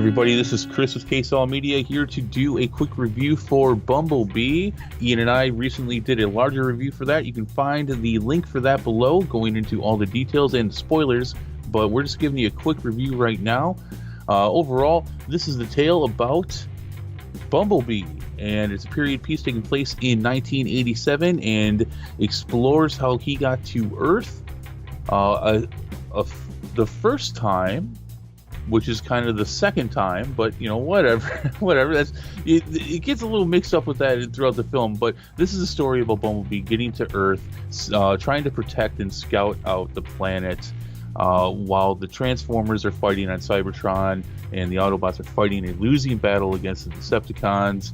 everybody, this is Chris with Case All Media here to do a quick review for Bumblebee. Ian and I recently did a larger review for that. You can find the link for that below, going into all the details and spoilers, but we're just giving you a quick review right now. Overall, this is the tale about Bumblebee, and it's a period piece taking place in 1987 and explores how he got to Earth the first time, which is kind of the second time, but you know, whatever. That's it gets a little mixed up with that throughout the film. But this is a story about Bumblebee getting to Earth, trying to protect and scout out the planet, while the Transformers are fighting on Cybertron and the Autobots are fighting a losing battle against the Decepticons.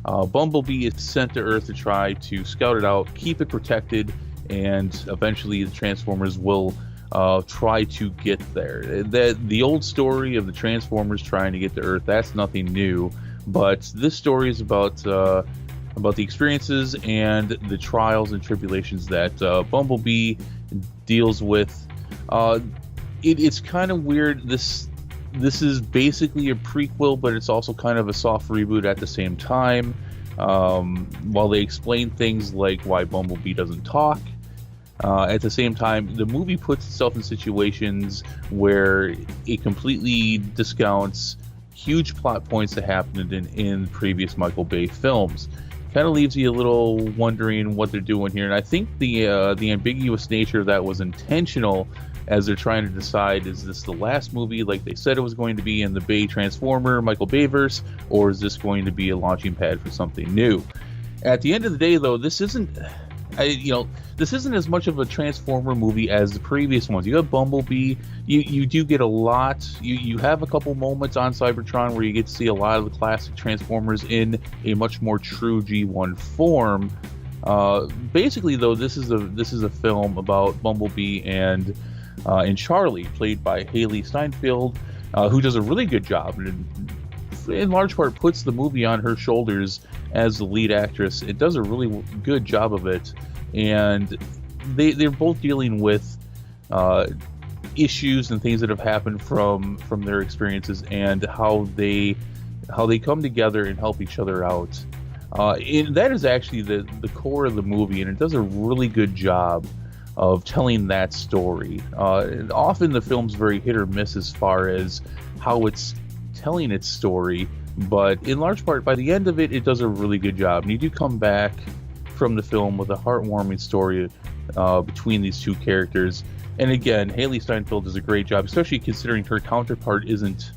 Bumblebee is sent to Earth to try to scout it out, keep it protected, and eventually the Transformers will try to get there. The old story of the Transformers trying to get to Earth, that's nothing new, but this story is about the experiences and the trials and tribulations that Bumblebee deals with. It's kind of weird. This is basically a prequel, but it's also kind of a soft reboot at the same time. While they explain things like why Bumblebee doesn't talk, at the same time, the movie puts itself in situations where it completely discounts huge plot points that happened in previous Michael Bay films. Kind of leaves you a little wondering what they're doing here, and I think the ambiguous nature of that was intentional, as they're trying to decide, is this the last movie like they said it was going to be in the Bay Transformer Michael Bayverse, or is this going to be a launching pad for something new? At the end of the day, though, this isn't as much of a Transformer movie as the previous ones. You have Bumblebee, you do get a lot. You have a couple moments on Cybertron where you get to see a lot of the classic Transformers in a much more true G1 form. Basically, though, this is a film about Bumblebee and Charlie, played by Haley Steinfeld, who does a really good job, and in large part puts the movie on her shoulders as the lead actress. It does a really good job of it, and they're both dealing with issues and things that have happened from their experiences, and how they come together and help each other out. And that is actually the core of the movie, and it does a really good job of telling that story. Often the film's very hit or miss as far as how it's telling its story, but in large part, by the end of it, it does a really good job. And you do come back from the film with a heartwarming story between these two characters. And again, Haley Steinfeld does a great job, especially considering her counterpart isn't.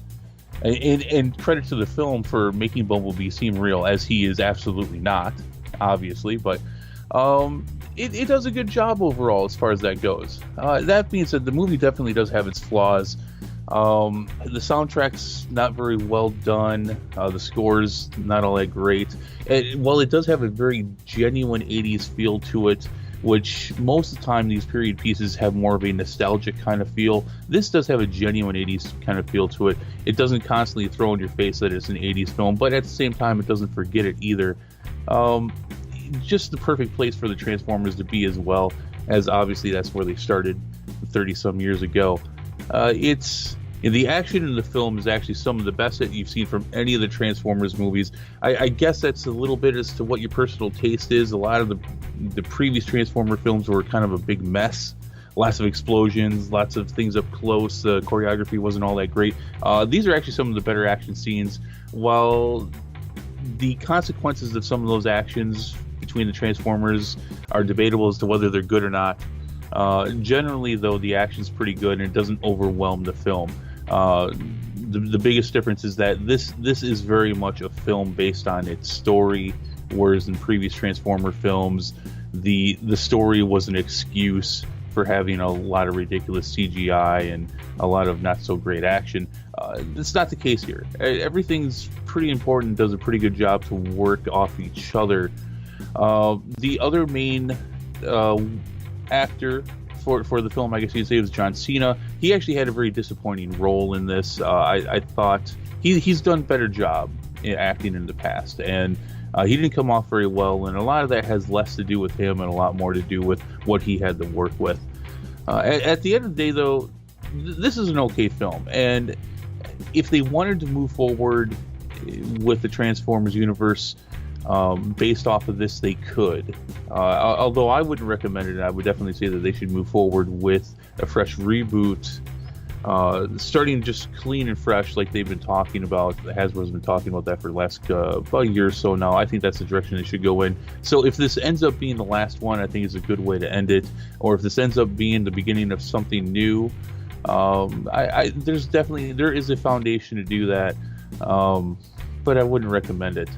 And credit to the film for making Bumblebee seem real, as he is absolutely not, obviously. But it does a good job overall as far as that goes. That being said, the movie definitely does have its flaws. The soundtrack's not very well done. The score's not all that great. While it does have a very genuine 80s feel to it, which most of the time these period pieces have more of a nostalgic kind of feel, this does have a genuine 80s kind of feel to it. It doesn't constantly throw in your face that it's an 80s film, but at the same time, it doesn't forget it either. Just the perfect place for the Transformers to be, as well as obviously that's where they started 30-some years ago. The action in the film is actually some of the best that you've seen from any of the Transformers movies. I guess that's a little bit as to what your personal taste is. A lot of the previous Transformer films were kind of a big mess. Lots of explosions, lots of things up close. The choreography wasn't all that great. These are actually some of the better action scenes. While the consequences of some of those actions between the Transformers are debatable as to whether they're good or not, generally, though, the action's pretty good and it doesn't overwhelm the film. The biggest difference is that this is very much a film based on its story, whereas in previous Transformer films, the story was an excuse for having a lot of ridiculous CGI and a lot of not so great action. It's not the case here. Everything's pretty important, does a pretty good job to work off each other. The other main actor for the film, I guess you'd say, was John Cena. He actually had a very disappointing role in this. I thought he's done a better job in acting in the past, and he didn't come off very well, and a lot of that has less to do with him and a lot more to do with what he had to work with. At the end of the day, though, this is an okay film, and if they wanted to move forward with the Transformers universe based off of this, they could. Although I wouldn't recommend it, I would definitely say that they should move forward with a fresh reboot, starting just clean and fresh, like they've been talking about. Hasbro's been talking about that for the last about a year or so now. I think that's the direction they should go in. So if this ends up being the last one, I think it's a good way to end it. Or if this ends up being the beginning of something new, there is a foundation to do that, but I wouldn't recommend it.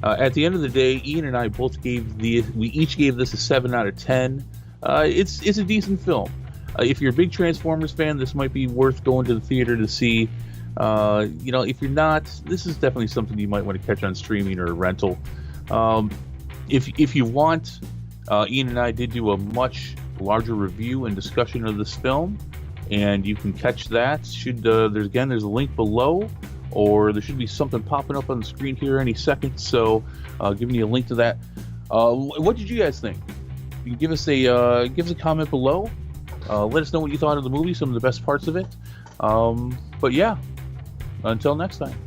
At the end of the day, Ian and I both we each gave this a 7 out of 10. It's a decent film. If you're a big Transformers fan, this might be worth going to the theater to see. If you're not, this is definitely something you might want to catch on streaming or rental. If you want, Ian and I did do a much larger review and discussion of this film, and you can catch that. There's a link below, or there should be something popping up on the screen here any second. So, giving you a link to that. What did you guys think? You can give us a comment below. Let us know what you thought of the movie, some of the best parts of it. But yeah, until next time.